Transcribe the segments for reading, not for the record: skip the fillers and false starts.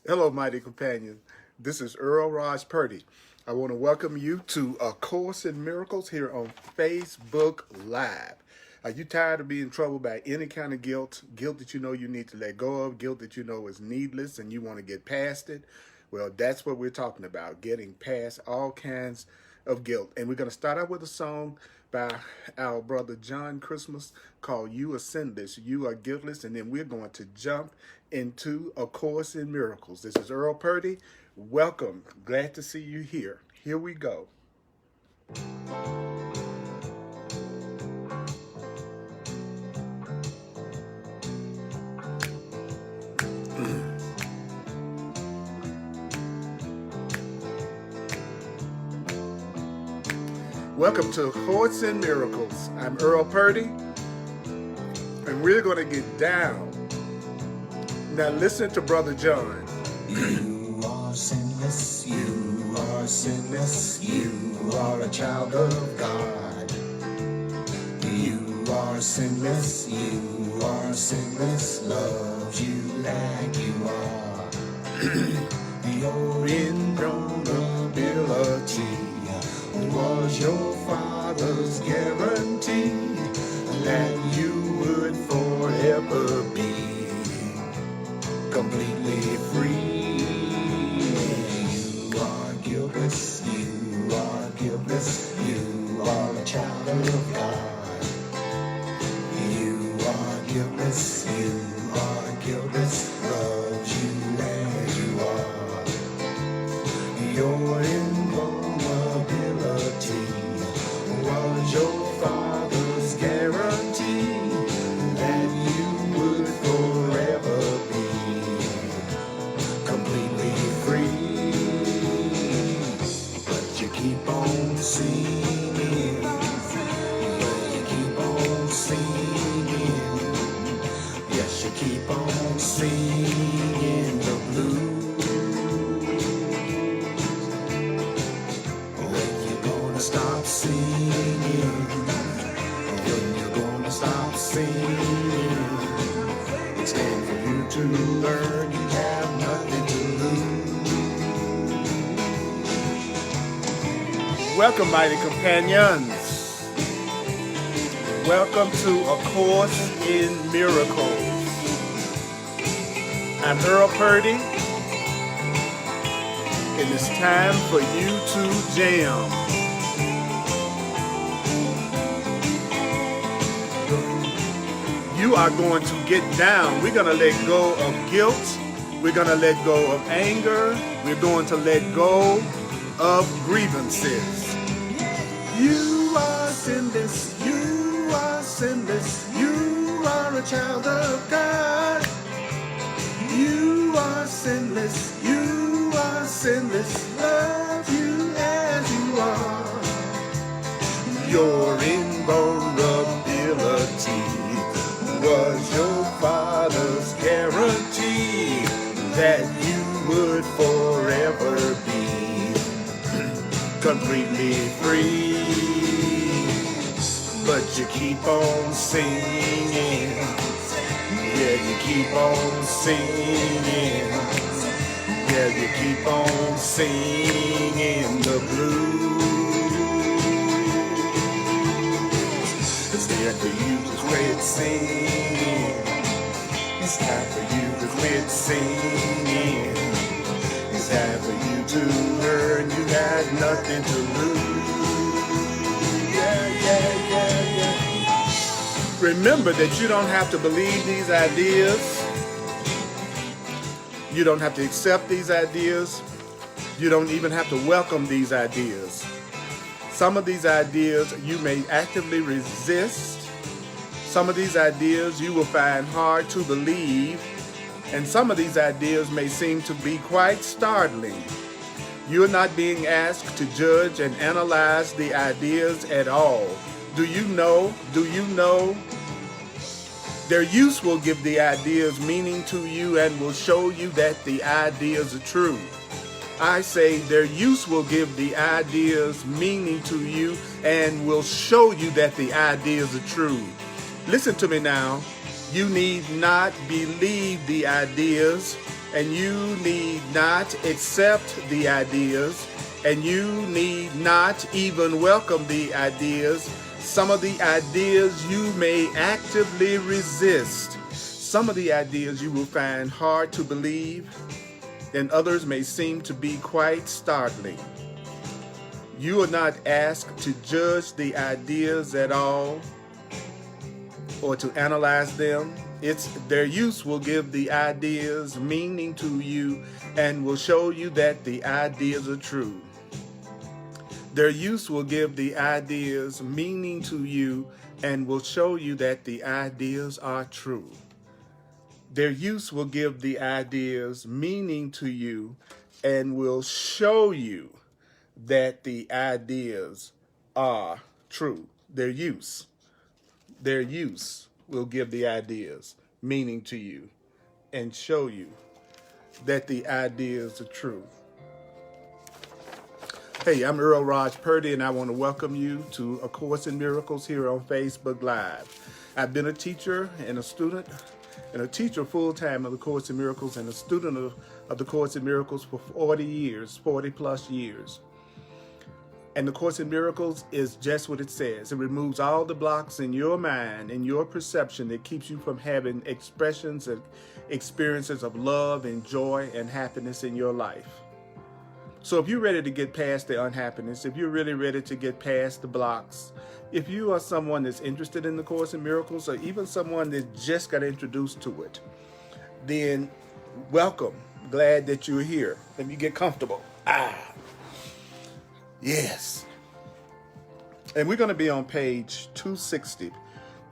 Hello, mighty companion. This is Earl Purdy. I want to welcome you to A Course in Miracles here on Facebook Live. Are you tired of being troubled by any kind of guilt? Guilt that you know you need to let go of, guilt that you know is needless and you want to get past it? Well, that's what we're talking about, getting past all kinds of guilt. And we're going to start out with a song by our brother John Christmas called You Are Sinless, You Are Guiltless, and then we're going to jump into A Course in Miracles. This is Earl Purdy. Welcome. Glad to see you here. Here we go. Welcome to Course in Miracles. I'm Earl Purdy, and we're going to get down. Now listen to Brother John. You are sinless, you are sinless, you are a child of God. You are sinless, you are sinless, loves you like you are. Your invulnerability was your father's guarantee that you would forever be completely free. You are guiltless, you are guiltless, you are a child of God. You are guiltless, you are guiltless, loves you as you are. Your invulnerability was your father's guarantee that you would forever be completely free. But you keep on singing, but you keep on singing. Yes, you keep on singing the blues. When you gonna stop singing? When you gonna stop singing? It's time for you to learn you have nothing to lose. Welcome, mighty companions. Welcome to A Course in Miracles. I'm Earl Purdy, and it's time for you to jam. You are going to get down. We're going to let go of guilt. We're going to let go of anger. We're going to let go of grievances. You are sinless. You are sinless. You are a child of God. You are sinless. You are sinless. Love you as you are. Your invulnerability was your father's guarantee that you would forever be completely free. But you keep on singing. Yeah, you keep on singing. Yeah, you keep on singing the blues. It's time for you to quit singing. It's time for you to quit singing. It's time for you to learn you got nothing to lose. Yeah, yeah, yeah, yeah. Remember that you don't have to believe these ideas. You don't have to accept these ideas. You don't even have to welcome these ideas. Some of these ideas you may actively resist. Some of these ideas you will find hard to believe. And some of these ideas may seem to be quite startling. You are not being asked to judge and analyze the ideas at all. Do you know? Their use will give the ideas meaning to you and will show you that the ideas are true. I say their use will give the ideas meaning to you and will show you that the ideas are true. Listen to me now. You need not believe the ideas. and you need not accept the ideas, and you need not even welcome the ideas. Some of the ideas you may actively resist. Some of the ideas you will find hard to believe, and others may seem to be quite startling. You are not asked to judge the ideas at all or to analyze them. It's their use will give the ideas meaning to you and will show you that the ideas are true. Their use will give the ideas meaning to you and will show you that the ideas are true. Their use will give the ideas meaning to you and will show you that the ideas are true. Their use will give the ideas meaning to you and show you that the ideas are true. Hey, I'm Earl Purdy, and I want to welcome you to A Course in Miracles here on Facebook Live. I've been a teacher and a student, and a teacher full-time of The Course in Miracles and a student of The Course in Miracles for 40 plus years. And The Course in Miracles is just what it says. It removes all the blocks in your mind and your perception that keeps you from having expressions and experiences of love and joy and happiness in your life. So if you're ready to get past the unhappiness, if you're really ready to get past the blocks, if you are someone that's interested in The Course in Miracles, or even someone that just got introduced to it, then welcome. Glad that you're here. Let me get comfortable. Yes. And we're going to be on page 260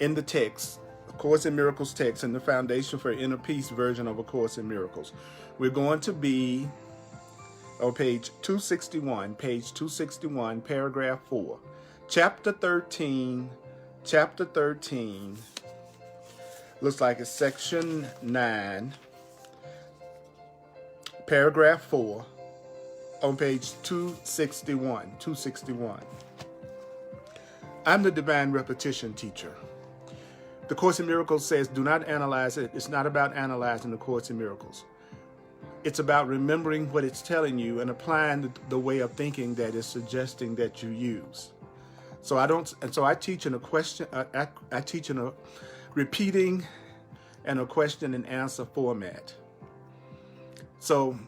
in the text, A Course in Miracles text, in the Foundation for Inner Peace version of A Course in Miracles. We're going to be on page 261, paragraph 4. Chapter 13, looks like it's section 9, paragraph 4, on page 261. I'm the Divine Repetition Teacher. The Course in Miracles says, do not analyze it. It's not about analyzing the Course in Miracles. It's about remembering what it's telling you and applying the way of thinking that it's suggesting that you use. So I teach in a question. I teach in a repeating and a question and answer format. So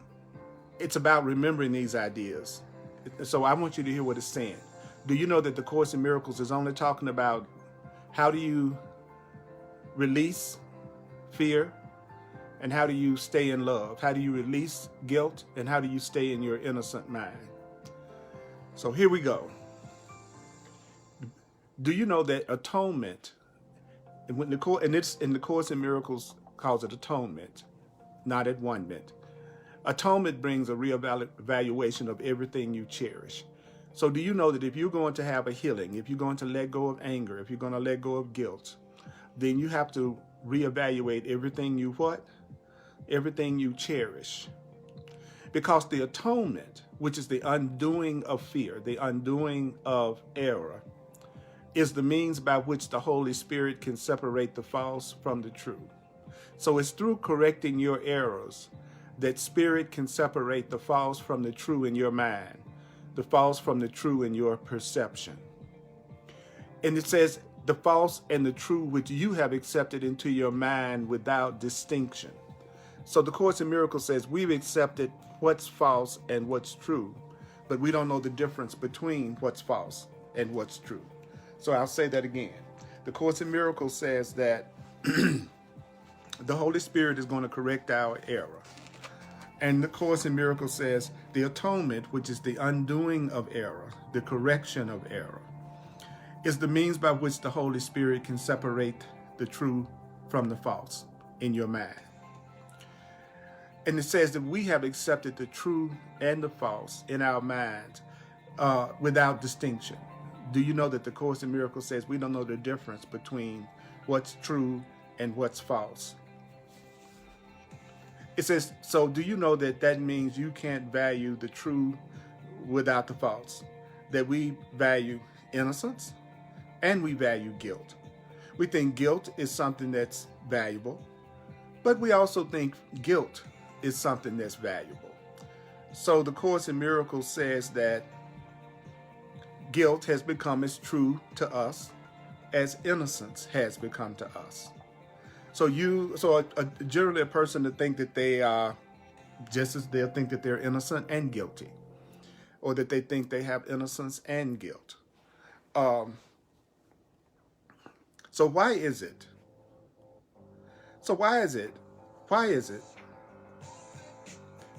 it's about remembering these ideas. So I want you to hear what it's saying. Do you know that the Course in Miracles is only talking about how do you release fear? And how do you stay in love? How do you release guilt? And how do you stay in your innocent mind? So here we go. Do you know that atonement, and the Course in Miracles calls it atonement, not at one minute. Atonement brings a reevaluation of everything you cherish. So do you know that if you're going to have a healing, if you're going to let go of anger, if you're going to let go of guilt, then you have to reevaluate everything you what? Everything you cherish. Because the atonement, which is the undoing of fear, the undoing of error, is the means by which the Holy Spirit can separate the false from the true. So it's through correcting your errors that Spirit can separate the false from the true in your mind, the false from the true in your perception. And it says, the false and the true which you have accepted into your mind without distinction. So the Course in Miracles says we've accepted what's false and what's true, but we don't know the difference between what's false and what's true. So I'll say that again. The Course in Miracles says that the Holy Spirit is going to correct our error. And the Course in Miracles says the atonement, which is the undoing of error, the correction of error, is the means by which the Holy Spirit can separate the true from the false in your mind. And it says that we have accepted the true and the false in our minds without distinction. Do you know that the Course in Miracles says we don't know the difference between what's true and what's false? It says, so do you know that that means you can't value the true without the false? That we value innocence and we value guilt. We think guilt is something that's valuable, but we also think guilt is something that's valuable. So the Course in Miracles says that guilt has become as true to us as innocence has become to us. So generally a person to think that they are they'll think that they're innocent and guilty, or that they think they have innocence and guilt. So why is it?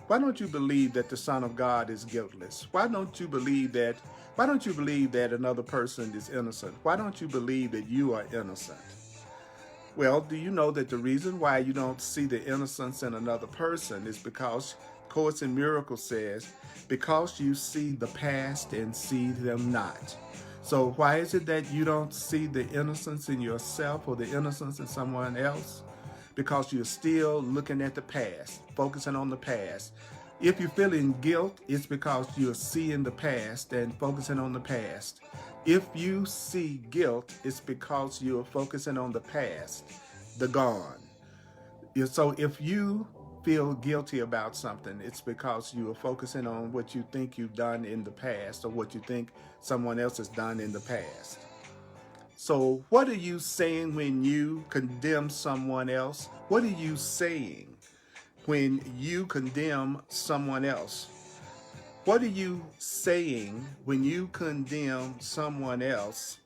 Why don't you believe that the Son of God is guiltless? Why don't you believe that another person is innocent? Why don't you believe that you are innocent? Well, do you know that the reason why you don't see the innocence in another person is because Course in Miracles says, because you see the past and see them not. So why is it that you don't see the innocence in yourself or the innocence in someone else? Because you're still looking at the past, focusing on the past. If you're feeling guilt, it's because you're seeing the past and focusing on the past. If you see guilt, it's because you're focusing on the past, the gone. So if you feel guilty about something, it's because you are focusing on what you think you've done in the past, or what you think someone else has done in the past. So what are you saying when you condemn someone else? What are you saying when you condemn someone else? What are you saying when you condemn someone else?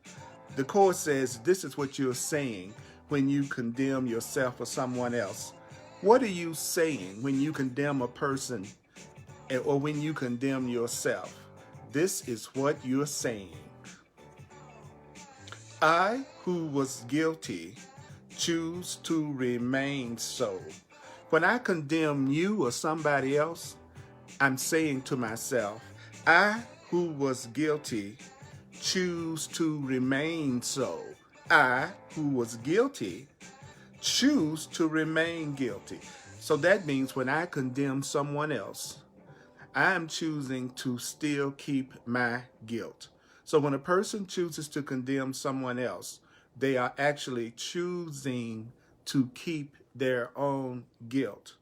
The Course says this is what you're saying when you condemn yourself or someone else. What are you saying when you condemn a person or when you condemn yourself? This is what you're saying. I, who was guilty, choose to remain so. When I condemn you or somebody else, I'm saying to myself, I, who was guilty, choose to remain so. I, who was guilty, choose to remain guilty. So that means when I condemn someone else, I'm choosing to still keep my guilt. So when a person chooses to condemn someone else, they are actually choosing to keep their own guilt.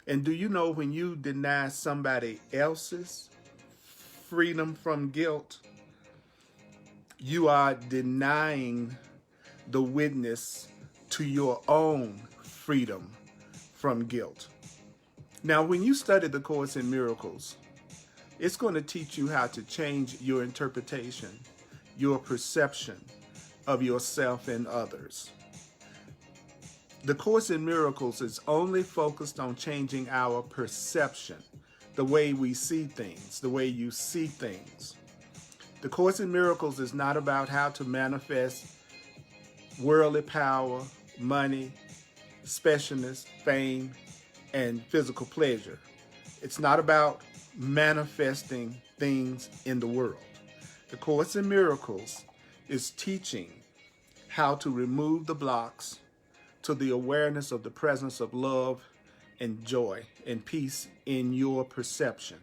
And do you know when you deny somebody else's freedom from guilt, you are denying the witness to your own freedom from guilt. Now, when you study the Course in Miracles, it's going to teach you how to change your interpretation, your perception of yourself and others. The Course in Miracles is only focused on changing our perception, the way we see things, the way you see things. The Course in Miracles is not about how to manifest worldly power, money, specialness, fame, and physical pleasure. It's not about manifesting things in the world. The Course in Miracles is teaching how to remove the blocks to the awareness of the presence of love and joy and peace in your perception.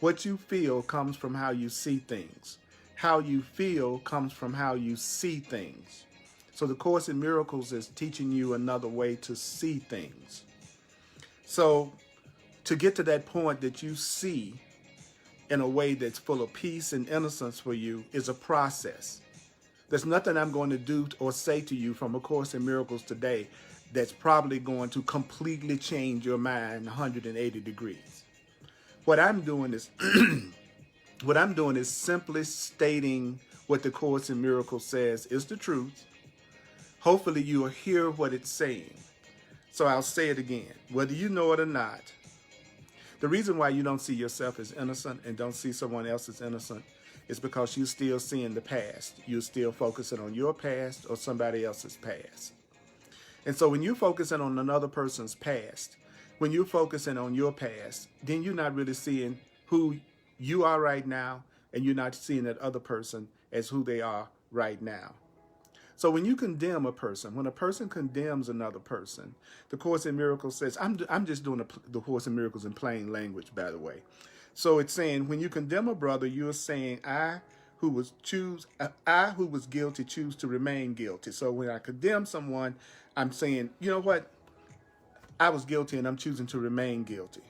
What you feel comes from how you see things. How you feel comes from how you see things. So the Course in Miracles is teaching you another way to see things. So to get to that point that you see in a way that's full of peace and innocence for you is a process. There's nothing I'm going to do or say to you from A Course in Miracles today that's probably going to completely change your mind 180 degrees. What I'm doing is simply stating what the Course in Miracles says is the truth. Hopefully you'll hear what it's saying. So I'll say it again, whether you know it or not. The reason why you don't see yourself as innocent and don't see someone else as innocent is because you're still seeing the past. You're still focusing on your past or somebody else's past. And so when you're focusing on another person's past, when you're focusing on your past, then you're not really seeing who you are right now, and you're not seeing that other person as who they are right now. So when you condemn a person, when a person condemns another person, the Course in Miracles says, I'm just doing the Course in Miracles in plain language, by the way. So it's saying when you condemn a brother, you're saying, I who was guilty choose to remain guilty. So when I condemn someone, I'm saying, you know what? I was guilty and I'm choosing to remain guilty.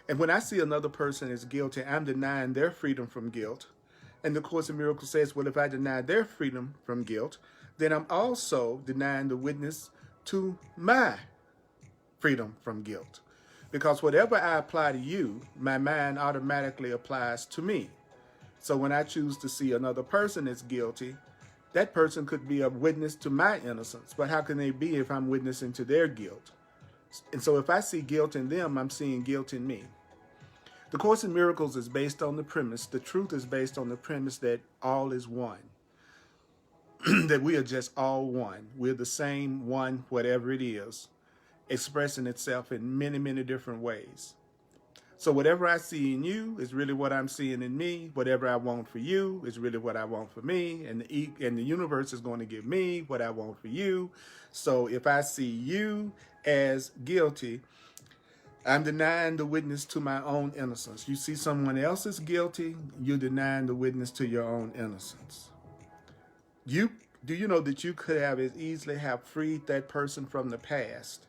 And when I see another person is guilty, I'm denying their freedom from guilt. And the Course in Miracles says, well, if I deny their freedom from guilt, then I'm also denying the witness to my freedom from guilt. Because whatever I apply to you, my mind automatically applies to me. So when I choose to see another person as guilty, that person could be a witness to my innocence. But how can they be if I'm witnessing to their guilt? And so if I see guilt in them, I'm seeing guilt in me. The Course in Miracles is based on the premise, the truth is based on the premise that all is one. That we are just all one. We're the same one, whatever it is, expressing itself in many, many different ways. So whatever I see in you is really what I'm seeing in me. Whatever I want for you is really what I want for me. And the universe is going to give me what I want for you. So if I see you as guilty, I'm denying the witness to my own innocence. You see someone else is guilty, you're denying the witness to your own innocence. Do you know that you could have as easily have freed that person from the past?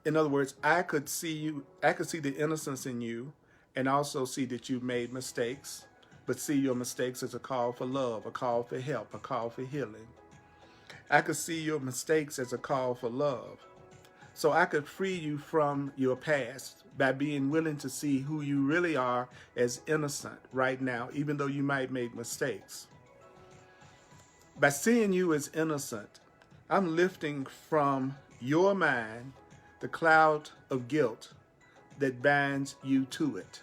In other words, I could see the innocence in you and also see that you made mistakes, but see your mistakes as a call for love, a call for help, a call for healing. I could see your mistakes as a call for love. So I could free you from your past by being willing to see who you really are as innocent right now, even though you might make mistakes. By seeing you as innocent, I'm lifting from your mind the cloud of guilt that binds you to it.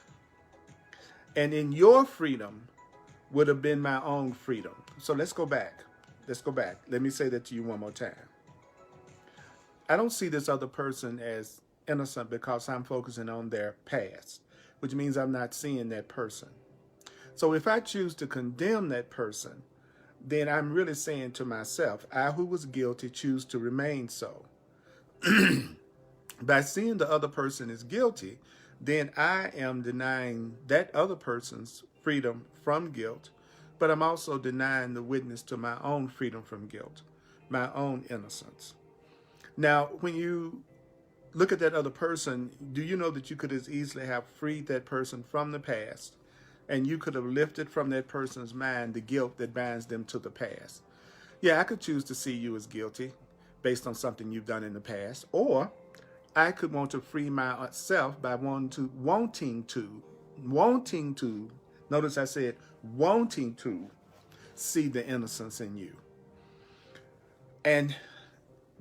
And in your freedom would have been my own freedom. So let's go back. Let me say that to you one more time. I don't see this other person as innocent because I'm focusing on their past, which means I'm not seeing that person. So if I choose to condemn that person, then I'm really saying to myself, I who was guilty choose to remain so. By seeing the other person as guilty, then I am denying that other person's freedom from guilt, but I'm also denying the witness to my own freedom from guilt, my own innocence. Now, when you look at that other person, do you know that you could as easily have freed that person from the past, and you could have lifted from that person's mind the guilt that binds them to the past? Yeah, I could choose to see you as guilty based on something you've done in the past, or I could want to free myself by wanting to, notice I said wanting to see the innocence in you. And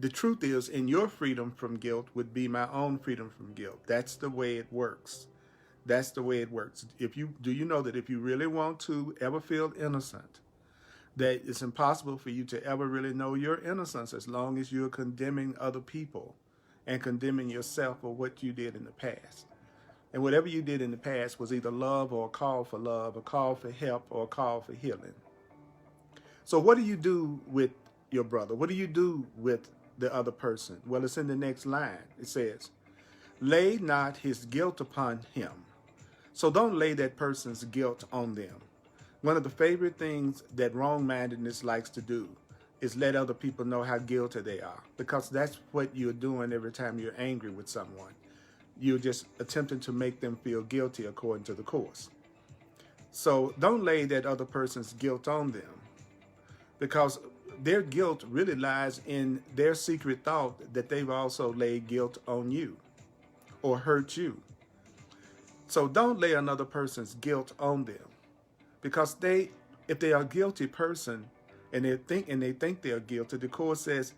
the truth is, in your freedom from guilt would be my own freedom from guilt. That's the way it works. That's the way it works. Do you know that if you really want to ever feel innocent, that it's impossible for you to ever really know your innocence as long as you're condemning other people and condemning yourself for what you did in the past. And whatever you did in the past was either love or a call for love, a call for help, or a call for healing. So what do you do with your brother? What do you do with the other person? Well, it's in the next line. It says, lay not his guilt upon him. So don't lay that person's guilt on them. One of the favorite things that wrong-mindedness likes to do is let other people know how guilty they are, because that's what you're doing every time you're angry with someone. You're just attempting to make them feel guilty according to the Course. So don't lay that other person's guilt on them, because their guilt really lies in their secret thought that they've also laid guilt on you or hurt you. So don't lay another person's guilt on them, because if they are a guilty person and they think they're guilty, the Course says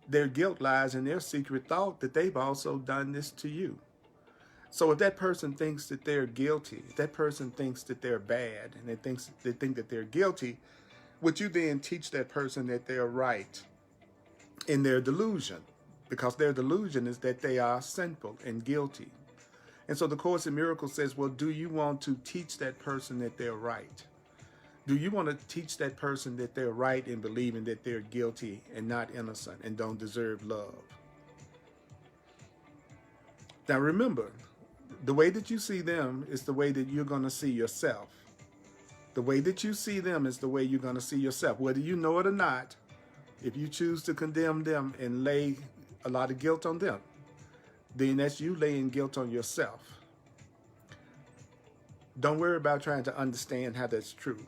their guilt lies in their secret thought that they've also done this to you. So if that person thinks that they're guilty, if that person thinks that they're bad, and they think that they're guilty, would you then teach that person that they're right in their delusion? Because their delusion is that they are sinful and guilty. And so the Course in Miracles says, well, do you want to teach that person that they're right? Do you want to teach that person that they're right in believing that they're guilty and not innocent and don't deserve love? Now remember, the way that you see them is the way that you're going to see yourself. The way that you see them is the way you're going to see yourself. Whether you know it or not, if you choose to condemn them and lay a lot of guilt on them, then that's you laying guilt on yourself. Don't worry about trying to understand how that's true.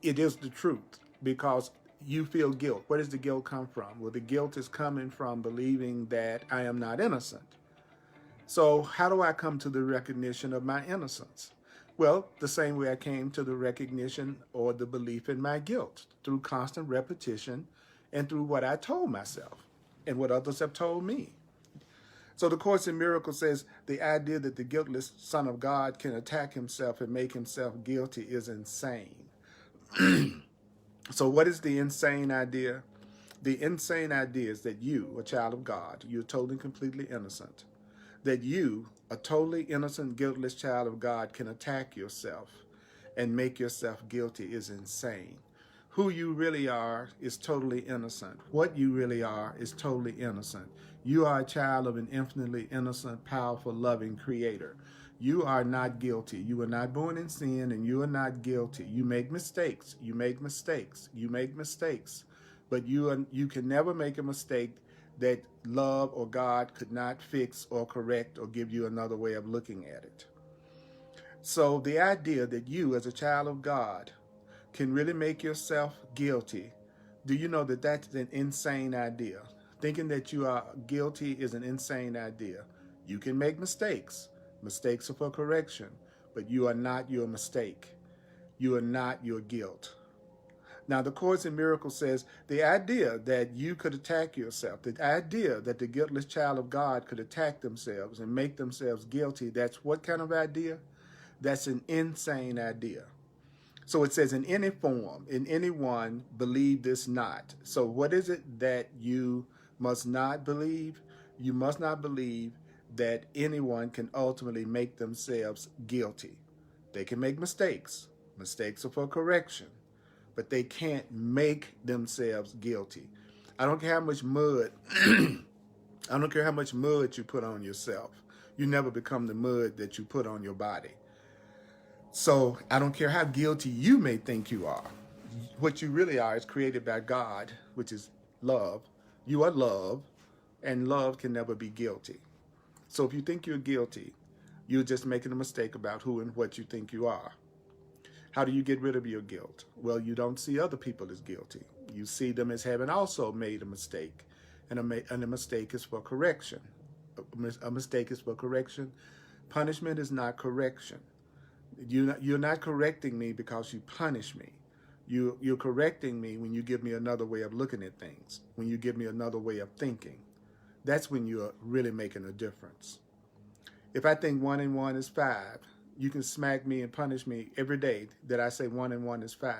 It is the truth because you feel guilt. Where does the guilt come from? Well, the guilt is coming from believing that I am not innocent. So how do I come to the recognition of my innocence? Well, the same way I came to the recognition or the belief in my guilt, through constant repetition and through what I told myself and what others have told me. So the Course in Miracles says the idea that the guiltless Son of God can attack himself and make himself guilty is insane. So what is the insane idea? The insane idea is that you, a child of God, you're totally, completely innocent. That you, a totally innocent, guiltless child of God, can attack yourself and make yourself guilty is insane. Who you really are is totally innocent. What you really are is totally innocent. You are a child of an infinitely innocent, powerful, loving Creator. You are not guilty. You were not born in sin, and you are not guilty. You make mistakes. You make mistakes. You make mistakes. But you can never make a mistake that love or God could not fix or correct or give you another way of looking at it. So the idea that you, as a child of God, can really make yourself guilty, do you know that that's an insane idea? Thinking that you are guilty is an insane idea. You can make mistakes. Mistakes are for correction, but you are not your mistake. You are not your guilt. Now, the Course in Miracles says the idea that you could attack yourself, the idea that the guiltless child of God could attack themselves and make themselves guilty, that's what kind of idea? That's an insane idea. So it says in any form, in any one, believe this not. So what is it that you must not believe? You must not believe that anyone can ultimately make themselves guilty. They can make mistakes. Mistakes are for correction, but they can't make themselves guilty. I don't care how much mud, I don't care how much mud you put on yourself. You never become the mud that you put on your body. So I don't care how guilty you may think you are. What you really are is created by God, which is love. You are love, and love can never be guilty. So if you think you're guilty, you're just making a mistake about who and what you think you are. How do you get rid of your guilt? Well, you don't see other people as guilty. You see them as having also made a mistake, and a mistake is for correction. A mistake is for correction. Punishment is not correction. You're not correcting me because you punish me. You're correcting me when you give me another way of looking at things, when you give me another way of thinking. That's when you're really making a difference. If I think 1 and 1 is 5, you can smack me and punish me every day that I say 1 and 1 is 5,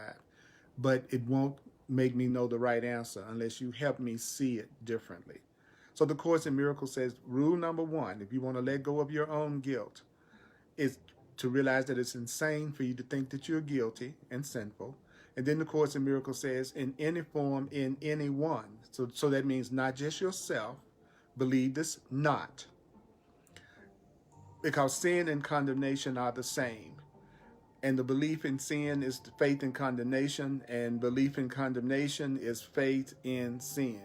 but it won't make me know the right answer unless you help me see it differently. So the Course in Miracles says, rule number 1, if you want to let go of your own guilt, is to realize that it's insane for you to think that you're guilty and sinful. And then the Course in Miracles says, in any form, in any one. So that means not just yourself. Believe this not. Because sin and condemnation are the same. And the belief in sin is faith in condemnation, and belief in condemnation is faith in sin.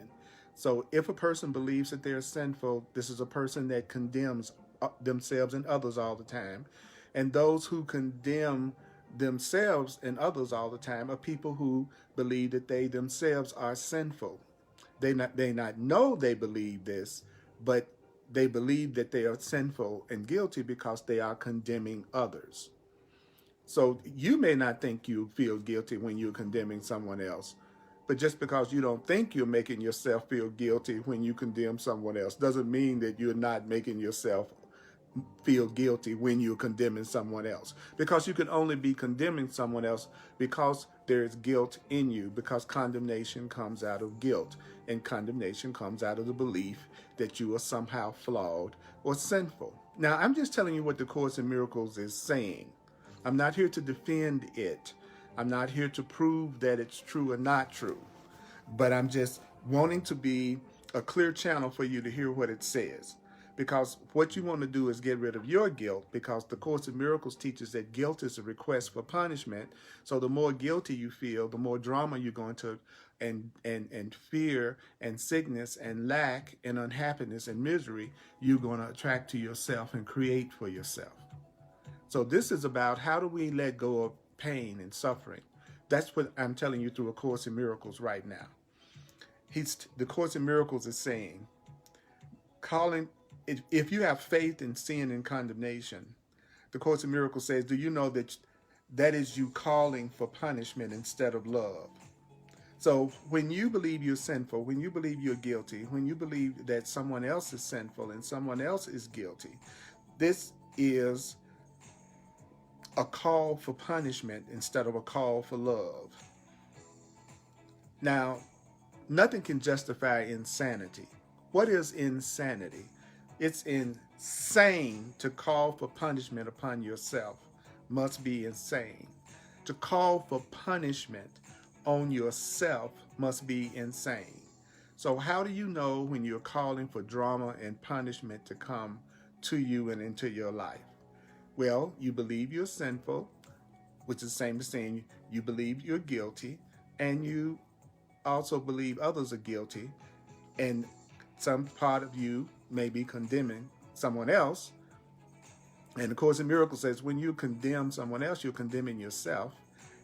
So if a person believes that they're sinful, this is a person that condemns themselves and others all the time. And those who condemn themselves and others all the time are people who believe that they themselves are sinful. They not know they believe this, but they believe that they are sinful and guilty because they are condemning others. So you may not think you feel guilty when you're condemning someone else, but just because you don't think you're making yourself feel guilty when you condemn someone else doesn't mean that you're not making yourself feel guilty when you're condemning someone else. Because you can only be condemning someone else because there is guilt in you, because condemnation comes out of guilt, and condemnation comes out of the belief that you are somehow flawed or sinful. Now, I'm just telling you what the Course in Miracles is saying. I'm not here to defend it. I'm not here to prove that it's true or not true. But I'm just wanting to be a clear channel for you to hear what it says. Because what you want to do is get rid of your guilt, because the Course in Miracles teaches that guilt is a request for punishment. So the more guilty you feel, the more drama you're going to, and fear and sickness and lack and unhappiness and misery you're going to attract to yourself and create for yourself. So this is about how do we let go of pain and suffering. That's what I'm telling you through A Course in Miracles right now. The Course in Miracles is saying, if you have faith in sin and condemnation, the Course in Miracles says, do you know that that is you calling for punishment instead of love? So when you believe you're sinful, when you believe you're guilty, when you believe that someone else is sinful and someone else is guilty, this is a call for punishment instead of a call for love. Now, nothing can justify insanity. What is insanity? It's insane to call for punishment upon yourself. Must be insane. To call for punishment on yourself must be insane. So how do you know when you're calling for drama and punishment to come to you and into your life? Well, you believe you're sinful, which is the same as saying you believe you're guilty, and you also believe others are guilty, and some part of you may be condemning someone else. And the Course in Miracles says when you condemn someone else, you're condemning yourself.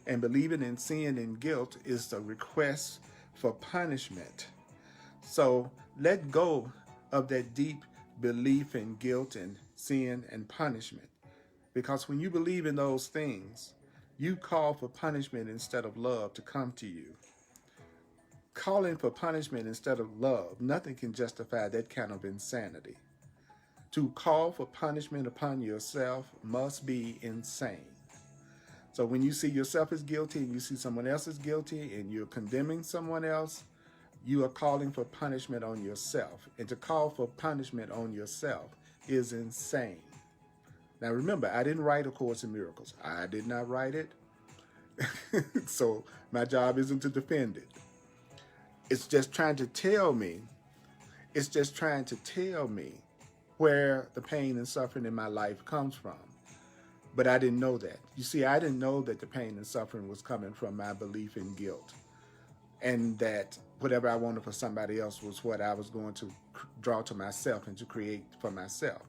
And believing in sin and guilt is the request for punishment. So let go of that deep belief in guilt and sin and punishment. Because when you believe in those things, you call for punishment instead of love to come to you. Calling for punishment instead of love, nothing can justify that kind of insanity. To call for punishment upon yourself must be insane. So when you see yourself as guilty and you see someone else as guilty and you're condemning someone else, you are calling for punishment on yourself. And to call for punishment on yourself is insane. Now remember, I didn't write A Course in Miracles. I did not write it. So my job isn't to defend it. It's just trying to tell me where the pain and suffering in my life comes from. But I didn't know that. You see, I didn't know that the pain and suffering was coming from my belief in guilt, and that whatever I wanted for somebody else was what I was going to draw to myself and to create for myself.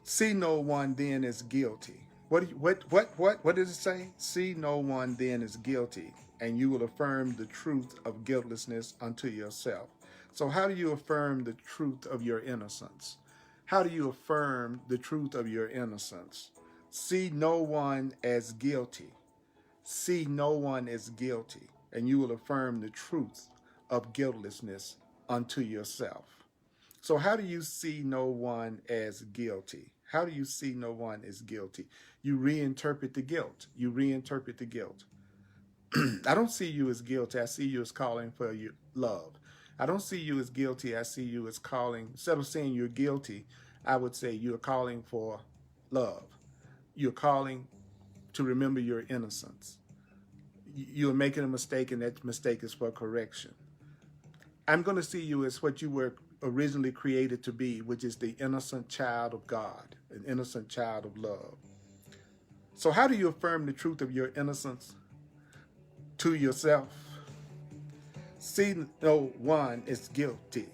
See no one then as guilty. What does it say? See no one then as guilty, and you will affirm the truth of guiltlessness unto yourself. So how do you affirm the truth of your innocence? How do you affirm the truth of your innocence? See no one as guilty. See no one as guilty, and you will affirm the truth of guiltlessness unto yourself. So how do you see no one as guilty? How do you see no one as guilty? You reinterpret the guilt. You reinterpret the guilt. I don't see you as guilty. I see you as calling for your love. I don't see you as guilty. I see you as calling, instead of saying you're guilty, I would say you're calling for love. You're calling to remember your innocence. You're making a mistake, and that mistake is for correction. I'm going to see you as what you were originally created to be, which is the innocent child of God, an innocent child of love. So how do you affirm the truth of your innocence to yourself? See no one is guilty.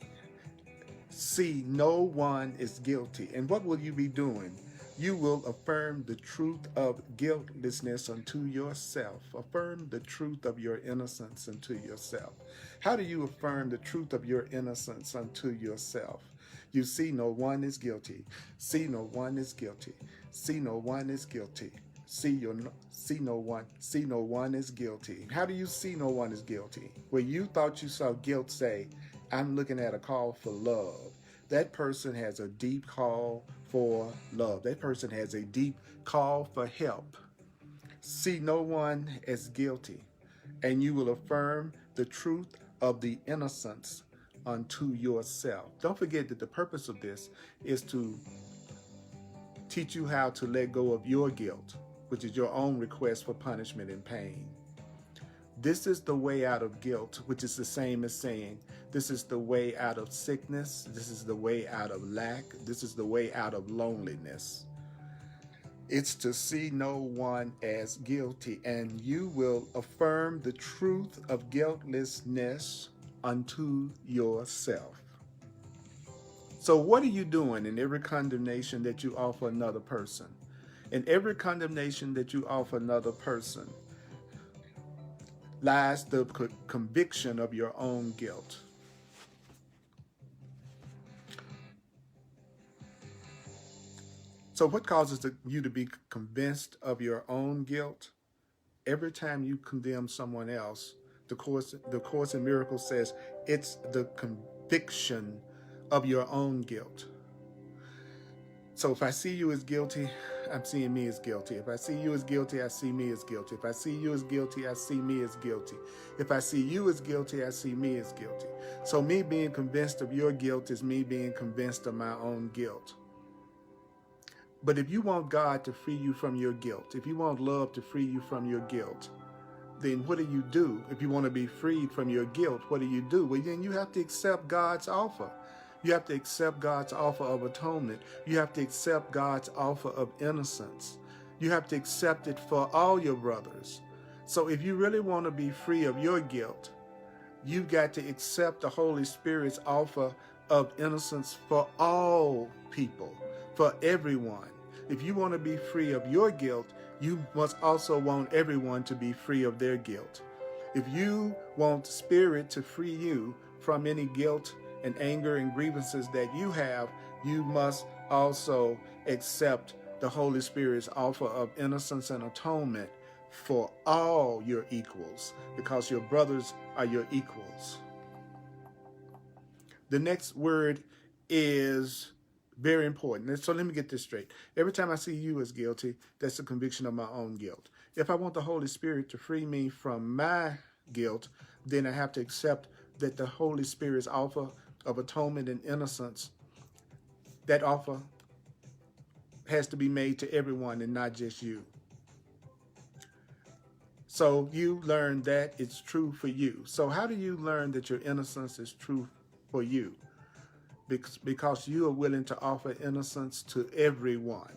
See no one is guilty. And what will you be doing? You will affirm the truth of guiltlessness unto yourself. Affirm the truth of your innocence unto yourself. How do you affirm the truth of your innocence unto yourself? You see no one is guilty. See no one is guilty. See no one is guilty. See no one is guilty. How do you see no one is guilty? Where you thought you saw guilt, say, I'm looking at a call for love. That person has a deep call for love. That person has a deep call for help. See no one as guilty, and you will affirm the truth of the innocence unto yourself. Don't forget that the purpose of this is to teach you how to let go of your guilt, which is your own request for punishment and pain. This is the way out of guilt, which is the same as saying, this is the way out of sickness. This is the way out of lack. This is the way out of loneliness. It's to see no one as guilty, and you will affirm the truth of guiltlessness unto yourself. So what are you doing in every condemnation that you offer another person? In every condemnation that you offer another person lies the conviction of your own guilt. So what causes you to be convinced of your own guilt? Every time you condemn someone else, the Course in Miracles says it's the conviction of your own guilt. So if I see you as guilty, I'm seeing me as guilty. If I see you as guilty, I see me as guilty. If I see you as guilty, I see me as guilty. If I see you as guilty, I see me as guilty. So me being convinced of your guilt is me being convinced of my own guilt. But if you want God to free you from your guilt, if you want love to free you from your guilt, then what do? If you want to be freed from your guilt, what do? Well, then you have to accept God's offer. You have to accept God's offer of atonement. You have to accept God's offer of innocence. You have to accept it for all your brothers. So if you really want to be free of your guilt, you've got to accept the Holy Spirit's offer of innocence for all people, for everyone. If you want to be free of your guilt, you must also want everyone to be free of their guilt. If you want Spirit to free you from any guilt and anger and grievances that you have, you must also accept the Holy Spirit's offer of innocence and atonement for all your equals, because your brothers are your equals. The next word is very important. So let me get this straight. Every time I see you as guilty, that's a conviction of my own guilt. If I want the Holy Spirit to free me from my guilt, then I have to accept that the Holy Spirit's offer of atonement and innocence, that offer has to be made to everyone and not just you. So you learn that it's true for you. So how do you learn that your innocence is true for you? Because you are willing to offer innocence to everyone.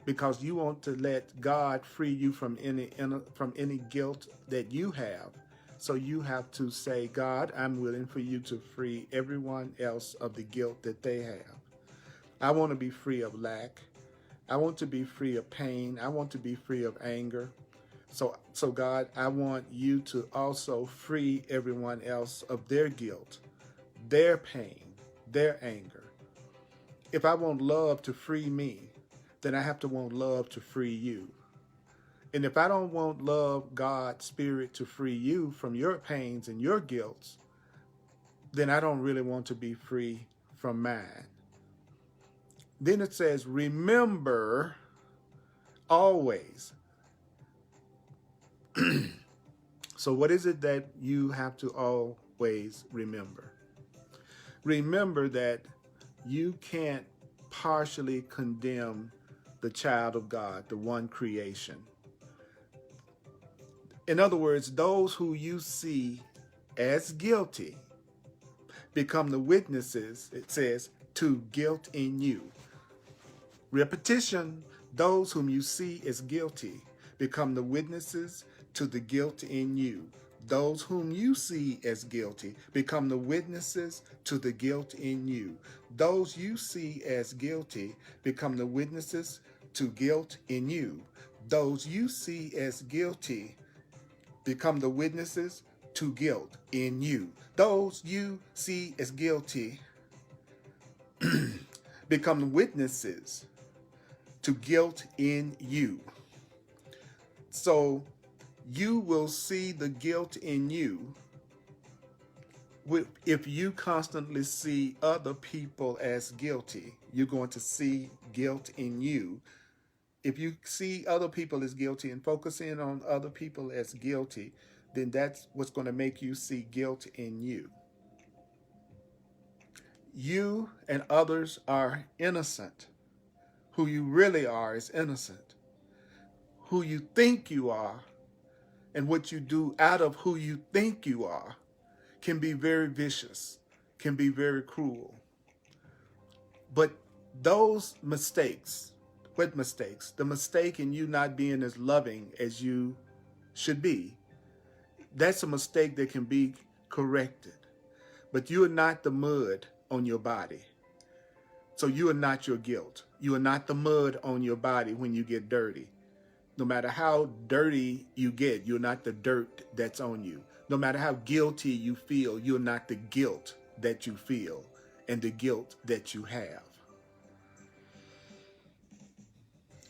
Because you want to let God free you from any guilt that you have. So you have to say, God, I'm willing for you to free everyone else of the guilt that they have. I want to be free of lack. I want to be free of pain. I want to be free of anger. So God, I want you to also free everyone else of their guilt, their pain, their anger. If I want love to free me, then I have to want love to free you. And if I don't want love, God's Spirit, to free you from your pains and your guilts, then I don't really want to be free from mine. Then it says, remember always. So what is it that you have to always remember? Remember that you can't partially condemn the child of God, the one creation. In other words, those who you see as guilty become the witnesses, it says, to guilt in you. Repetition, those whom you see as guilty become the witnesses to the guilt in you. Those whom you see as guilty become the witnesses to the guilt in you. Those you see as guilty become the witnesses to guilt in you. Those you see as guilty become the witnesses to guilt in you. Those you see as guilty become the witnesses to guilt in you. So you will see the guilt in you if you constantly see other people as guilty. You're going to see guilt in you. If you see other people as guilty and focus in on other people as guilty, then that's what's going to make you see guilt in you. You and others are innocent. Who you really are is innocent. Who you think you are and what you do out of who you think you are can be very vicious, can be very cruel. But those mistakes, what mistakes? The mistake in you not being as loving as you should be, that's a mistake that can be corrected. But you are not the mud on your body. So you are not your guilt. You are not the mud on your body when you get dirty. No matter how dirty you get, you're not the dirt that's on you. No matter how guilty you feel, you're not the guilt that you feel and the guilt that you have.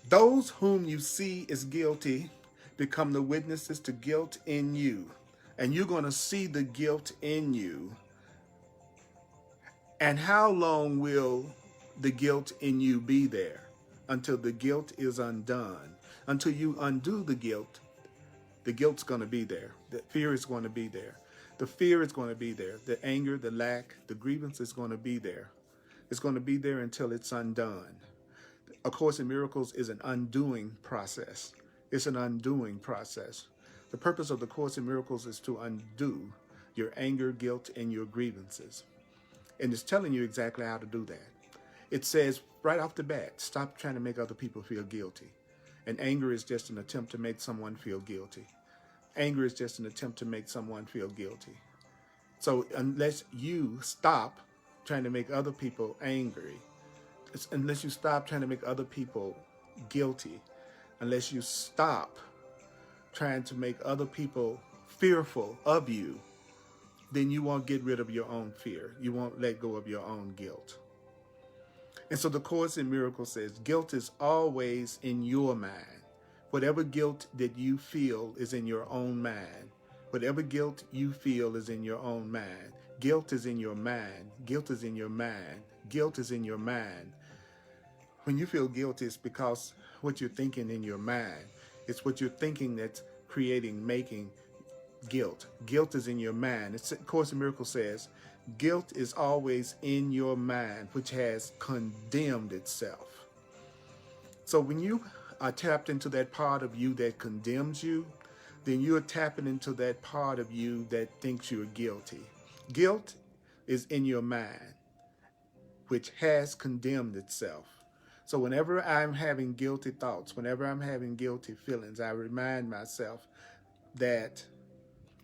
Those whom you see as guilty become the witnesses to guilt in you. And you're going to see the guilt in you. And how long will the guilt in you be there? Until the guilt is undone. Until you undo the guilt's going to be there. The fear is going to be there. The fear is going to be there. The anger, the lack, the grievance is going to be there. It's going to be there until it's undone. A Course in Miracles is an undoing process. It's an undoing process. The purpose of the Course in Miracles is to undo your anger, guilt, and your grievances. And it's telling you exactly how to do that. It says right off the bat, stop trying to make other people feel guilty. And anger is just an attempt to make someone feel guilty. Anger is just an attempt to make someone feel guilty. So unless you stop trying to make other people angry, unless you stop trying to make other people guilty, unless you stop trying to make other people fearful of you, then you won't get rid of your own fear. You won't let go of your own guilt. And so the Course in Miracles says guilt is always in your mind. Whatever guilt that you feel is in your own mind. Whatever guilt you feel is in your own mind. Guilt is in your mind. Guilt is in your mind. Guilt is in your mind. When you feel guilty, it's because what you're thinking in your mind. It's what you're thinking that's making guilt. Guilt is in your mind. The Course in Miracles says, guilt is always in your mind, which has condemned itself. So when you are tapped into that part of you that condemns you, then you're tapping into that part of you that thinks you're guilty. Guilt is in your mind, which has condemned itself. So whenever I'm having guilty thoughts, whenever I'm having guilty feelings, I remind myself that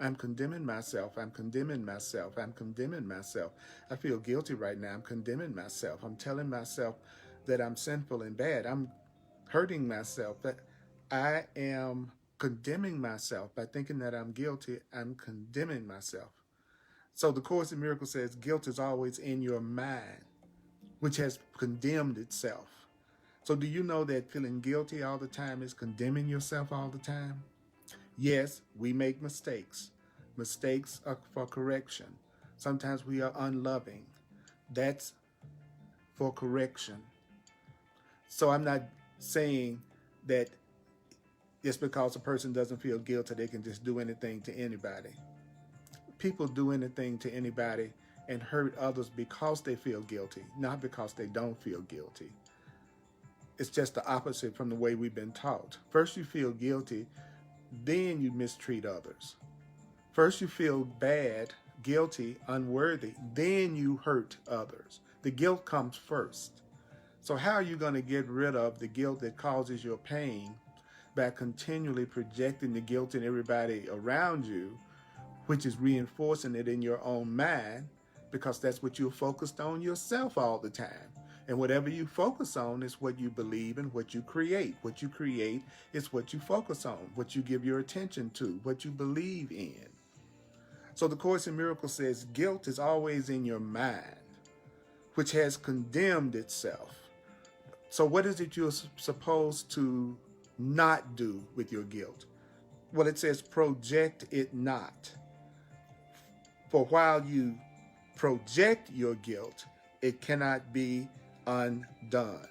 I'm condemning myself. I'm condemning myself. I'm condemning myself. I feel guilty right now. I'm condemning myself. I'm telling myself that I'm sinful and bad. I'm hurting myself. That I am condemning myself by thinking that I'm guilty. I'm condemning myself. So the Course in Miracles says guilt is always in your mind, which has condemned itself. So do you know that feeling guilty all the time is condemning yourself all the time? Yes, we make mistakes. Mistakes are for correction. Sometimes we are unloving. That's for correction. So I'm not saying that just because a person doesn't feel guilty, they can just do anything to anybody. People do anything to anybody and hurt others because they feel guilty, not because they don't feel guilty. It's just the opposite from the way we've been taught. First you feel guilty, then you mistreat others. First you feel bad, guilty, unworthy, then you hurt others. The guilt comes first. So how are you going to get rid of the guilt that causes your pain? By continually projecting the guilt in everybody around you, which is reinforcing it in your own mind, because that's what you're focused on yourself all the time. And whatever you focus on is what you believe and what you create. What you create is what you focus on, what you give your attention to, what you believe in. So the Course in Miracles says guilt is always in your mind, which has condemned itself. So what is it you're supposed to not do with your guilt? Well, it says project it not. For while you project your guilt, it cannot be undone.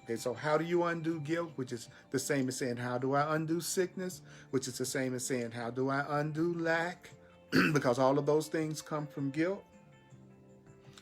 Okay, so how do you undo guilt? Which is the same as saying, how do I undo sickness? Which is the same as saying, how do I undo lack? Because all of those things come from guilt.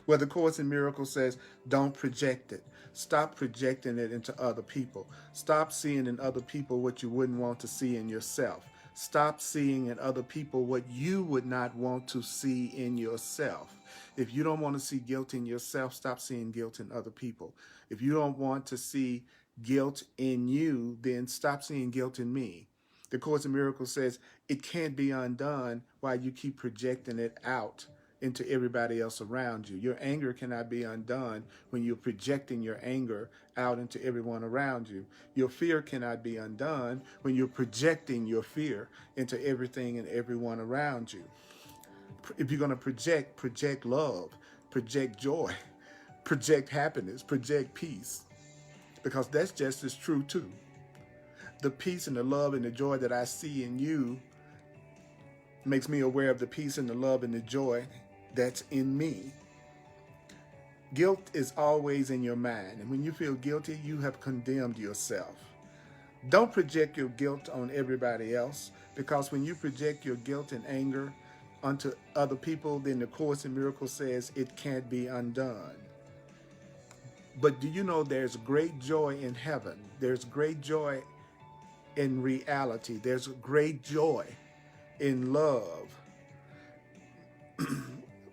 Well, the Course in Miracles says, don't project it. Stop projecting it into other people. Stop seeing in other people what you wouldn't want to see in yourself. Stop seeing in other people what you would not want to see in yourself. If you don't want to see guilt in yourself, stop seeing guilt in other people. If you don't want to see guilt in you, then stop seeing guilt in me. The Course in Miracles says it can't be undone while you keep projecting it out into everybody else around you. Your anger cannot be undone when you're projecting your anger out into everyone around you. Your fear cannot be undone when you're projecting your fear into everything and everyone around you. If you're going to project love, project joy, project happiness, project peace, because that's just as true too. The peace and the love and the joy that I see in you makes me aware of the peace and the love and the joy that's in me. Guilt is always in your mind, and when you feel guilty, you have condemned yourself. Don't project your guilt on everybody else, because when you project your guilt and anger onto other people, then the Course in Miracles says it can't be undone. But do you know there's great joy in heaven? There's great joy in reality. There's great joy in love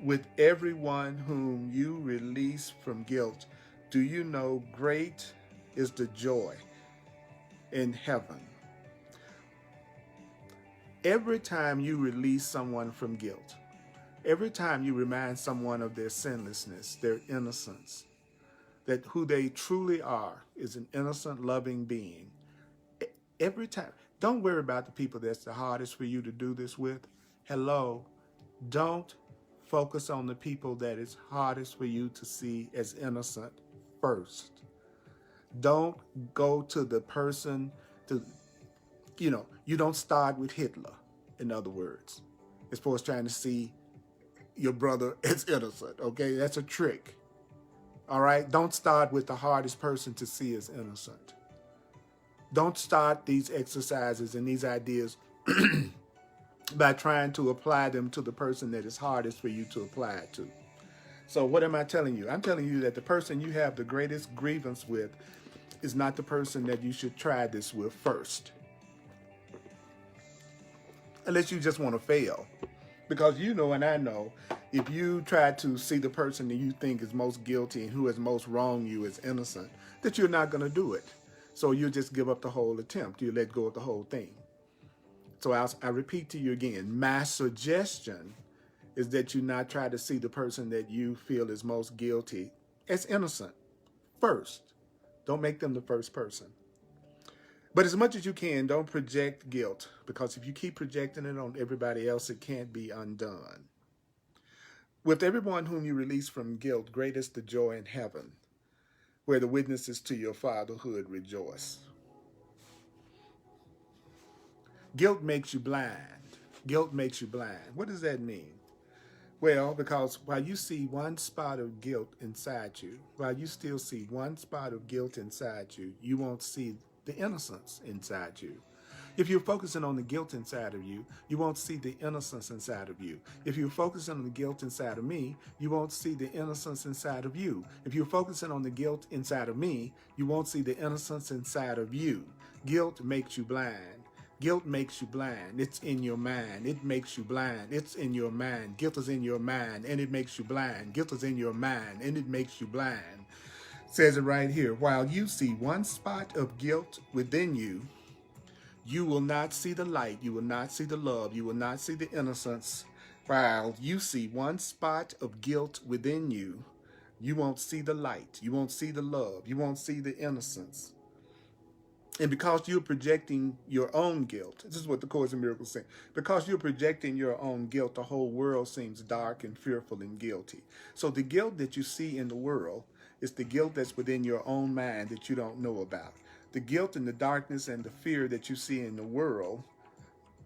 with everyone whom you release from guilt. Do you know great is the joy in heaven? Every time you release someone from guilt, every time you remind someone of their sinlessness, their innocence, that who they truly are is an innocent, loving being, every time, don't worry about the people that's the hardest for you to do this with. Hello, don't focus on the people that is hardest for you to see as innocent first. Don't go to the person you don't start with Hitler, in other words, as far as trying to see your brother as innocent, okay? That's a trick, all right? Don't start with the hardest person to see as innocent. Don't start these exercises and these ideas by trying to apply them to the person that is hardest for you to apply it to. So what am I telling you? I'm telling you that the person you have the greatest grievance with is not the person that you should try this with first. Unless you just want to fail. Because you know and I know, if you try to see the person that you think is most guilty and who has most wronged you as innocent, that you're not going to do it. So you just give up the whole attempt. You let go of the whole thing. So I repeat to you again, my suggestion is that you not try to see the person that you feel is most guilty as innocent first. Don't make them the first person. But as much as you can, don't project guilt, because if you keep projecting it on everybody else, it can't be undone. With everyone whom you release from guilt, great is the joy in heaven, where the witnesses to your fatherhood rejoice. Guilt makes you blind. Guilt makes you blind. What does that mean? Well, because while you see one spot of guilt inside you, while you still see one spot of guilt inside you, you won't see the innocence inside you. If you're focusing on the guilt inside of you, you won't see the innocence inside of you. If you're focusing on the guilt inside of me, you won't see the innocence inside of you. If you're focusing on the guilt inside of me, you won't see the innocence inside of you. Guilt makes you blind. Guilt makes you blind. It's in your mind. It makes you blind. It's in your mind. Guilt is in your mind, and it makes you blind. Guilt is in your mind, and it makes you blind. It says it right here. While you see one spot of guilt within you, you will not see the light. You will not see the love. You will not see the innocence. While you see one spot of guilt within you, you won't see the light. You won't see the love. You won't see the innocence. And because you're projecting your own guilt, this is what the Course in Miracles saying, because you're projecting your own guilt, the whole world seems dark and fearful and guilty. So the guilt that you see in the world is the guilt that's within your own mind that you don't know about. The guilt and the darkness and the fear that you see in the world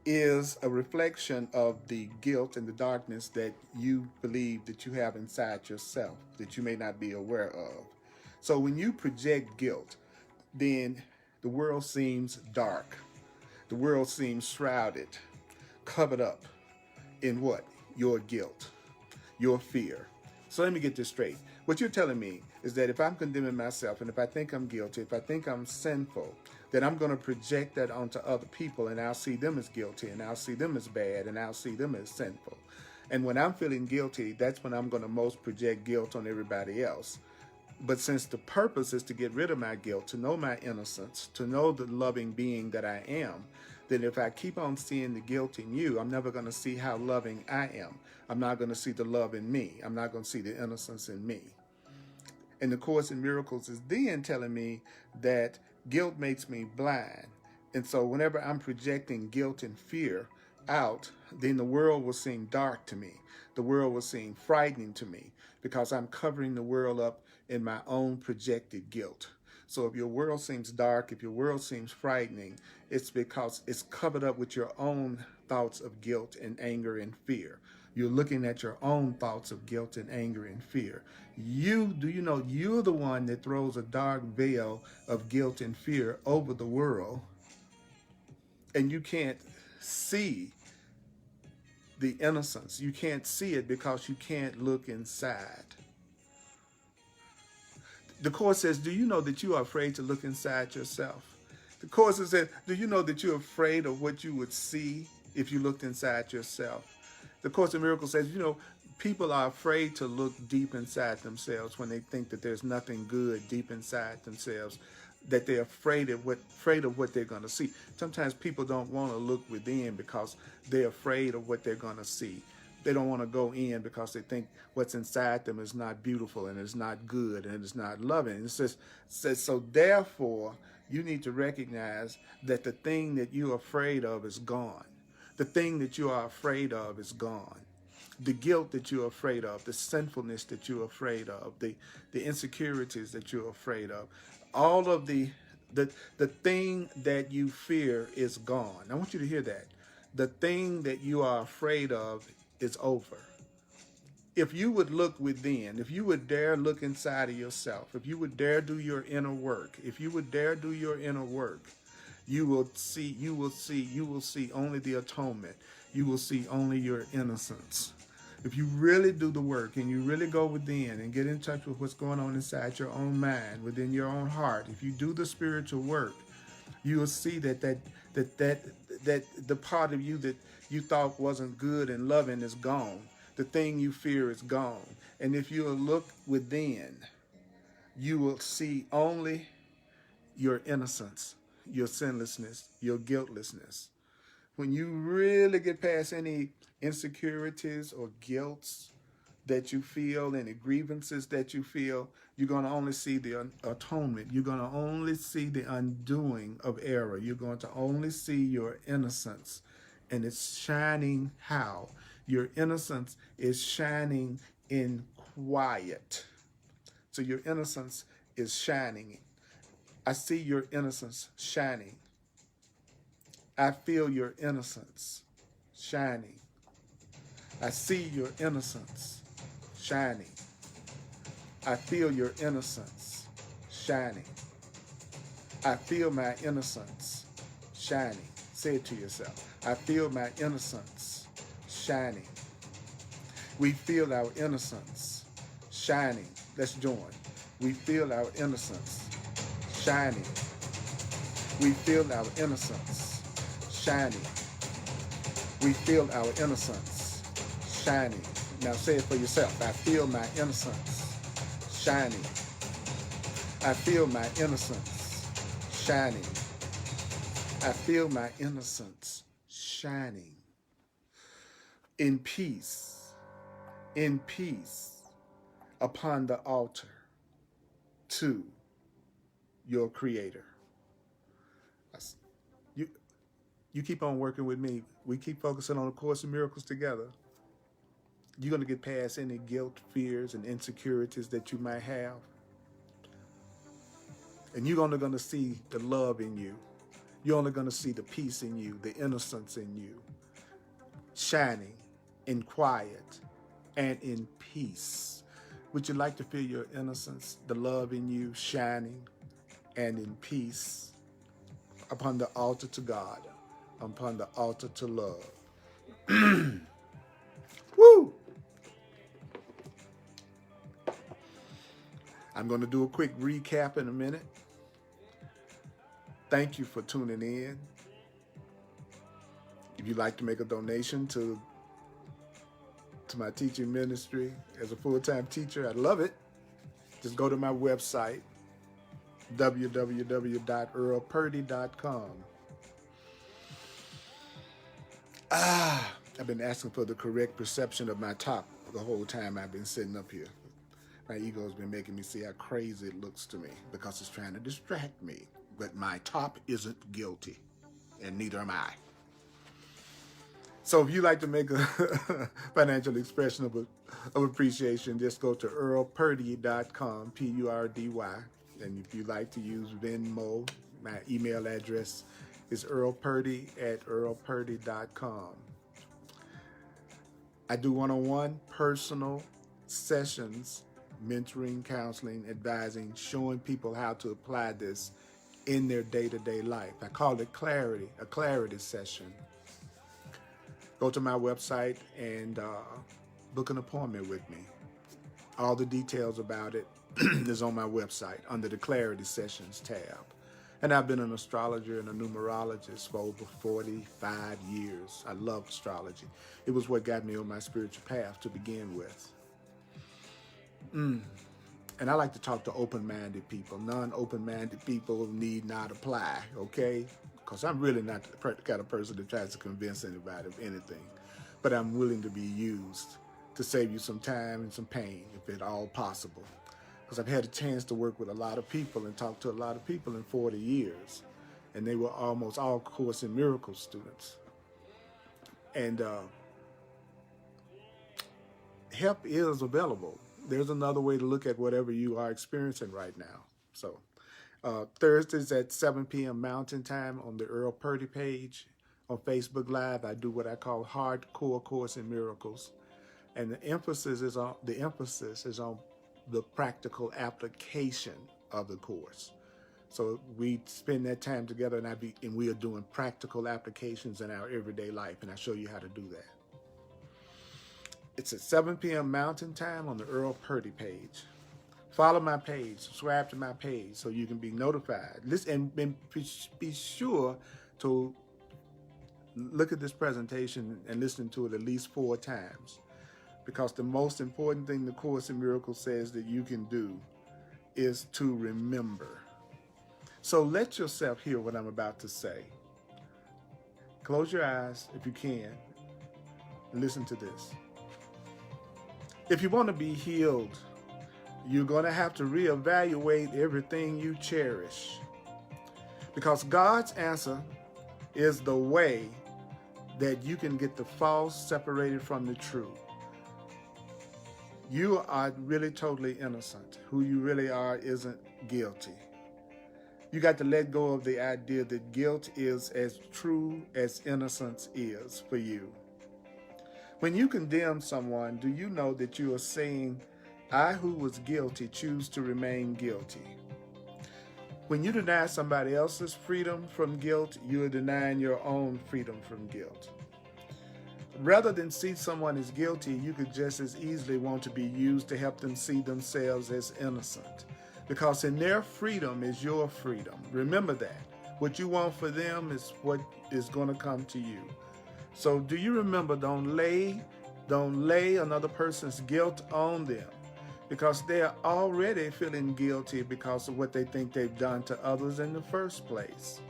is a reflection of the guilt and the darkness that you believe that you have inside yourself that you may not be aware of. So when you project guilt, then the world seems dark. The world seems shrouded, covered up in what? Your guilt, your fear. So let me get this straight. What you're telling me is that if I'm condemning myself and if I think I'm guilty, if I think I'm sinful, then I'm going to project that onto other people, and I'll see them as guilty, and I'll see them as bad, and I'll see them as sinful. And when I'm feeling guilty, that's when I'm going to most project guilt on everybody else. But since the purpose is to get rid of my guilt, to know my innocence, to know the loving being that I am, then if I keep on seeing the guilt in you, I'm never going to see how loving I am. I'm not going to see the love in me. I'm not going to see the innocence in me. And the Course in Miracles is then telling me that guilt makes me blind. And so whenever I'm projecting guilt and fear out, then the world will seem dark to me. The world will seem frightening to me because I'm covering the world up in my own projected guilt. So if your world seems dark, if your world seems frightening, it's because it's covered up with your own thoughts of guilt and anger and fear. You're looking at your own thoughts of guilt and anger and fear. You're the one that throws a dark veil of guilt and fear over the world, and you can't see the innocence. You can't see it because you can't look inside. The Course says, do you know that you are afraid to look inside yourself? The Course says, do you know that you're afraid of what you would see if you looked inside yourself? The Course in Miracles says, people are afraid to look deep inside themselves when they think that there's nothing good deep inside themselves, that they're afraid of what they're going to see. Sometimes people don't want to look within because they're afraid of what they're going to see. They don't want to go in because they think what's inside them is not beautiful and it's not good and it's not loving. It says, so therefore, you need to recognize that the thing that you're afraid of is gone. The thing that you are afraid of is gone. The guilt that you're afraid of, the sinfulness that you're afraid of, the insecurities that you're afraid of, all of the thing that you fear is gone. I want you to hear that. The thing that you are afraid of is over. If you would look within, if you would dare look inside of yourself, if you would dare do your inner work, you will see only the atonement. You will see only your innocence. If you really do the work and you really go within and get in touch with what's going on inside your own mind, within your own heart, if you do the spiritual work, you will see that the part of you that you thought wasn't good and loving is gone. The thing you fear is gone. And if you will look within, you will see only your innocence, your sinlessness, your guiltlessness. When you really get past any insecurities or guilts that you feel, any grievances that you feel, you're going to only see the atonement. You're going to only see the undoing of error. You're going to only see your innocence. And it's shining how? Your innocence is shining in quiet. So your innocence is shining. I see your innocence shining. I feel your innocence shining. I see your innocence shining. I feel your innocence shining. I feel my innocence shining. Say it to yourself. I feel my innocence shining. We feel our innocence shining. Let's join. We feel our innocence shining. We feel our innocence shining. We feel our innocence shining. Now say it for yourself. I feel my innocence shining. I feel my innocence shining. I feel my innocence shining. In peace upon the altar to your Creator. You keep on working with me. We keep focusing on the Course in Miracles together. You're going to get past any guilt, fears, and insecurities that you might have. And you're only going to see the love in you. You're only going to see the peace in you, the innocence in you, shining in quiet and in peace. Would you like to feel your innocence, the love in you, shining and in peace upon the altar to God, upon the altar to love? Woo! I'm going to do a quick recap in a minute. Thank you for tuning in. If you'd like to make a donation to my teaching ministry as a full-time teacher, I'd love it. Just go to my website, www.earlpurdy.com. I've been asking for the correct perception of my top the whole time I've been sitting up here. My ego's been making me see how crazy it looks to me because it's trying to distract me. But my top isn't guilty, and neither am I. So if you like to make a financial expression of appreciation, just go to earlpurdy.com, P-U-R-D-Y. And if you like to use Venmo, my email address is earlpurdy@earlpurdy.com. I do one-on-one personal sessions, mentoring, counseling, advising, showing people how to apply this in their day-to-day life. I call it clarity, a clarity session. Go to my website and book an appointment with me. All the details about it is on my website under the Clarity Sessions tab. And I've been an astrologer and a numerologist for over 45 years. I love astrology. It was what got me on my spiritual path to begin with. And I like to talk to open-minded people. Non-open-minded people need not apply, okay? Because I'm really not the kind of person that tries to convince anybody of anything. But I'm willing to be used to save you some time and some pain, if at all possible. Because I've had a chance to work with a lot of people and talk to a lot of people in 40 years. And they were almost all Course in Miracles students. And help is available. There's another way to look at whatever you are experiencing right now. So Thursdays at 7 p.m. Mountain Time on the Earl Purdy page. On Facebook Live, I do what I call Hardcore Course in Miracles. And the emphasis is on the practical application of the course. So we spend that time together, and we are doing practical applications in our everyday life, and I show you how to do that. It's at 7 p.m. Mountain Time on the Earl Purdy page. Follow my page, subscribe to my page so you can be notified. Listen, and be sure to look at this presentation and listen to it at least 4 times. Because the most important thing the Course in Miracles says that you can do is to remember. So let yourself hear what I'm about to say. Close your eyes if you can and listen to this. If you want to be healed, you're going to have to reevaluate everything you cherish. Because God's answer is the way that you can get the false separated from the true. You are really totally innocent. Who you really are isn't guilty. You got to let go of the idea that guilt is as true as innocence is for you. When you condemn someone, do you know that you are saying, I who was guilty choose to remain guilty? When you deny somebody else's freedom from guilt, you are denying your own freedom from guilt. Rather than see someone as guilty, you could just as easily want to be used to help them see themselves as innocent. Because in their freedom is your freedom. Remember that. What you want for them is what is going to come to you. So do you remember, don't lay another person's guilt on them. Because they're already feeling guilty because of what they think they've done to others in the first place.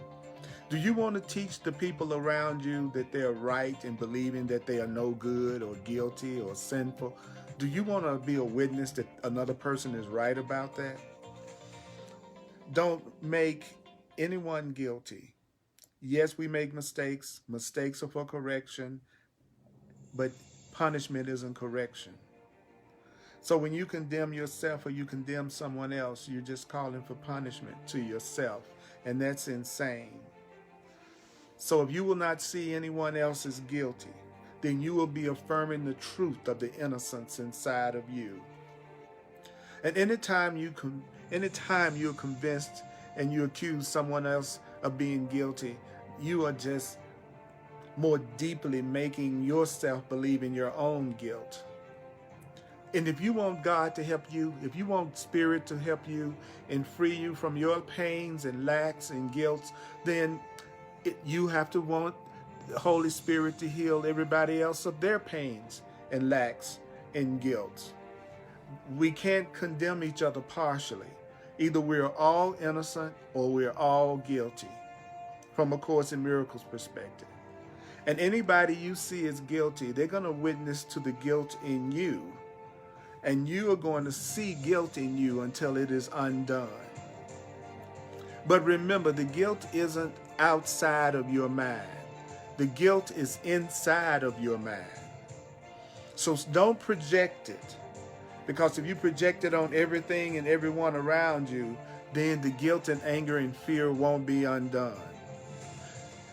Do you want to teach the people around you that they're right in believing that they are no good or guilty or sinful? Do you want to be a witness that another person is right about that? Don't make anyone guilty. Yes, we make mistakes. Mistakes are for correction, but punishment isn't correction. So when you condemn yourself or you condemn someone else, you're just calling for punishment to yourself, and that's insane. So if you will not see anyone else as guilty, then you will be affirming the truth of the innocence inside of you. And anytime you're convinced and you accuse someone else of being guilty, you are just more deeply making yourself believe in your own guilt. And if you want God to help you, if you want Spirit to help you and free you from your pains and lacks and guilt, then you have to want the Holy Spirit to heal everybody else of their pains and lacks and guilt. We can't condemn each other partially. Either we're all innocent or we're all guilty from a Course in Miracles perspective. And anybody you see as guilty, they're going to witness to the guilt in you. And you are going to see guilt in you until it is undone. But remember, the guilt isn't outside of your mind. The guilt is inside of your mind. So don't project it. Because if you project it on everything and everyone around you, then the guilt and anger and fear won't be undone.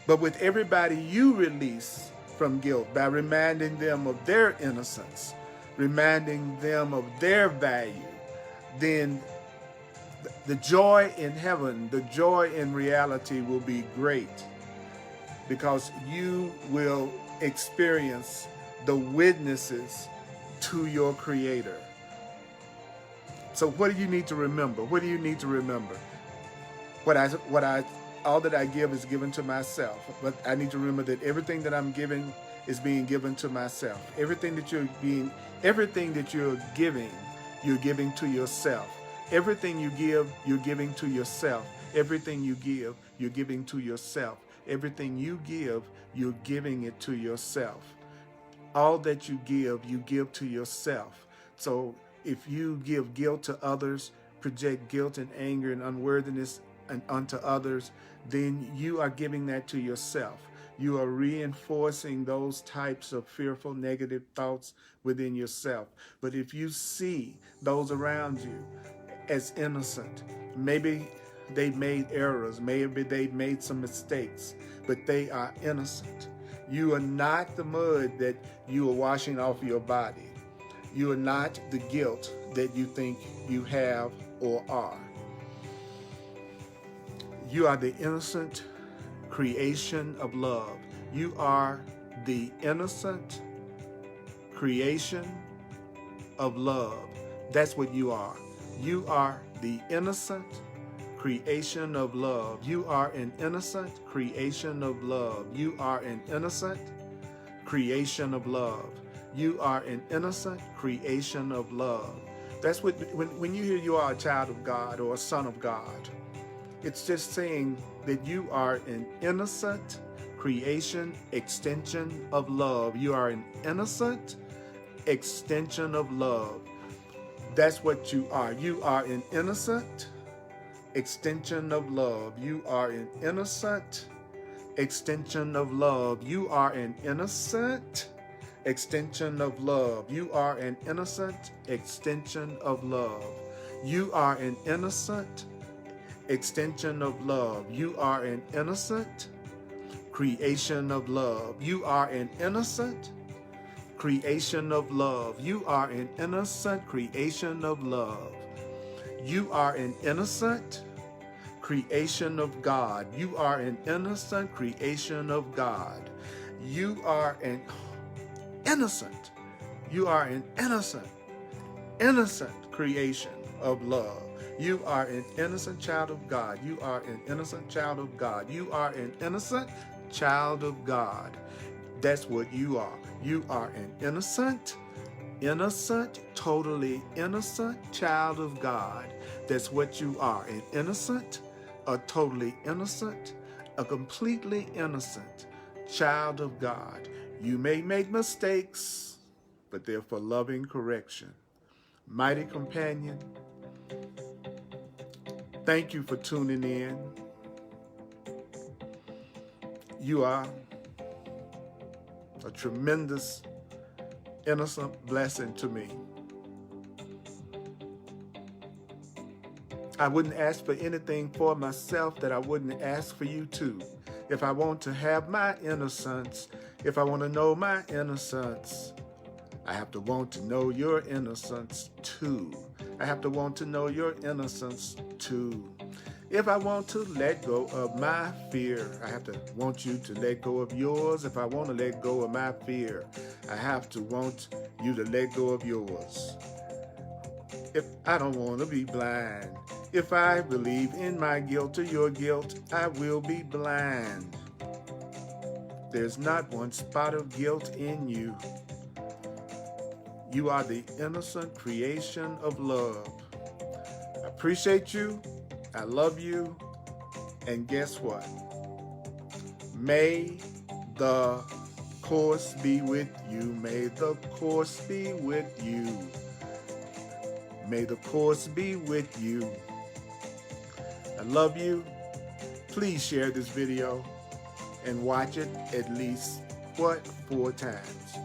But with everybody you release from guilt by reminding them of their innocence, reminding them of their value, then the joy in heaven, the joy in reality will be great, because you will experience the witnesses to your Creator. So what do you need to remember? What do you need to remember? All that I give is given to myself. But I need to remember that everything that I'm giving is being given to myself. Everything that you're giving, you're giving to yourself. Everything you give, you're giving to yourself. Everything you give, you're giving to yourself. Everything you give, you're giving it to yourself. All that you give to yourself. So if you give guilt to others, project guilt and anger and unworthiness unto others, then you are giving that to yourself. You are reinforcing those types of fearful, negative thoughts within yourself. But if you see those around you as innocent, maybe they made errors, maybe they made some mistakes, but they are innocent. You are not the mud that you are washing off your body. You are not the guilt that you think you have or are. You are the innocent creation of love. You are the innocent creation of love. That's what you are. You are the innocent creation of love. You are an innocent creation of love. You are an innocent creation of love. You are an innocent creation of love. That's what, when you hear you are a child of God or a son of God, it's just saying that you are an innocent creation, extension of love. You are an innocent extension of love. That's what you are. You are an innocent extension of love. You are an innocent extension of love. You are an innocent extension of love. You are an innocent extension of love. You are an innocent extension of love. You are an innocent creation of love. You are an innocent creation of love. You are an innocent creation of love. You are an innocent creation of God. You are an innocent creation of God. You are an innocent. You are an innocent creation of love. You are an innocent child of God. You are an innocent child of God. You are an innocent child of God. That's what you are. You are an innocent, totally innocent child of God. That's what you are. An innocent, a totally innocent, a completely innocent child of God. You may make mistakes, but they're for loving correction. Mighty companion, thank you for tuning in. You are a tremendous, innocent blessing to me. I wouldn't ask for anything for myself that I wouldn't ask for you too. If I want to have my innocence, if I want to know my innocence, I have to want to know your innocence too. I have to want to know your innocence too. If I want to let go of my fear, I have to want you to let go of yours. If I want to let go of my fear, I have to want you to let go of yours. If I don't want to be blind, if I believe in my guilt or your guilt, I will be blind. There's not one spot of guilt in you. You are the innocent creation of love. I appreciate you. I love you. And guess what? May the course be with you. May the course be with you. May the course be with you. I love you. Please share this video and watch it at least, 4 times.